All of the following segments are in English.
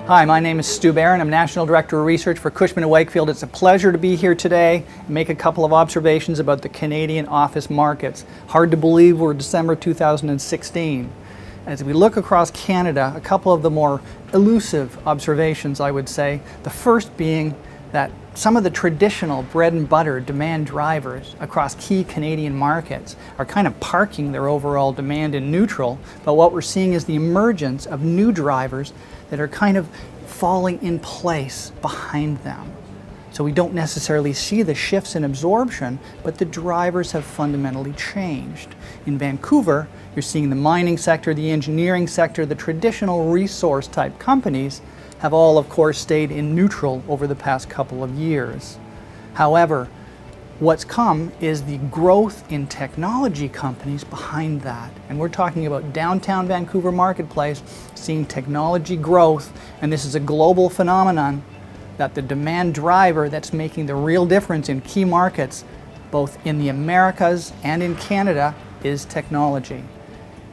Hi, my name is Stuart Barron. I'm National Director of Research for Cushman & Wakefield. It's a pleasure to be here today and make a couple of observations about the Canadian office markets. Hard to believe we're December 2016. As we look across Canada, a couple of the more elusive observations, I would say. The first being that some of the traditional bread and butter demand drivers across key Canadian markets are kind of parking their overall demand in neutral, but what we're seeing is the emergence of new drivers that are kind of falling in place behind them. So we don't necessarily see the shifts in absorption, but the drivers have fundamentally changed. In Vancouver, you're seeing the mining sector, the engineering sector, the traditional resource type companies have all, of course, stayed in neutral over the past couple of years. However, what's come is the growth in technology companies behind that. And we're talking about downtown Vancouver marketplace, seeing technology growth, and this is a global phenomenon, that the demand driver that's making the real difference in key markets, both in the Americas and in Canada, is technology.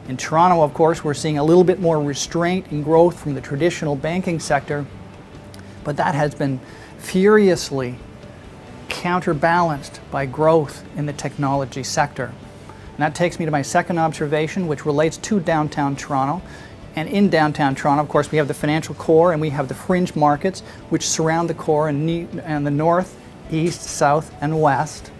In Toronto, of course, we're seeing a little bit more restraint in growth from the traditional banking sector, but that has been furiously counterbalanced by growth in the technology sector. And that takes me to my second observation, which relates to downtown Toronto. And in downtown Toronto, of course, we have the financial core and we have the fringe markets, which surround the core in the north, east, south, and west.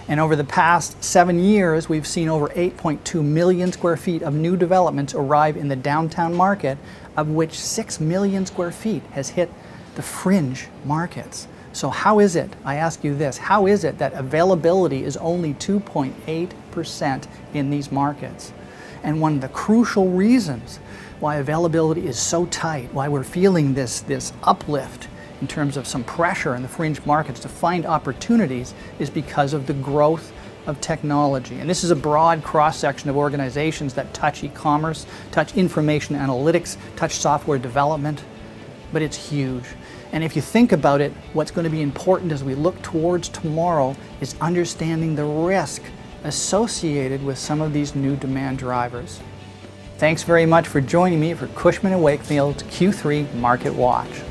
And over the past 7 years, we've seen over 8.2 million square feet of new developments arrive in the downtown market, of which 6 million square feet has hit the fringe markets. So how is it, I ask you this, how is it that availability is only 2.8% in these markets? And one of the crucial reasons why availability is so tight, why we're feeling this uplift in terms of some pressure in the fringe markets to find opportunities, is because of the growth of technology. And this is a broad cross-section of organizations that touch e-commerce, touch information analytics, touch software development, but it's huge. And if you think about it, what's going to be important as we look towards tomorrow is understanding the risk associated with some of these new demand drivers. Thanks very much for joining me for Cushman & Wakefield's Q3 Market Watch.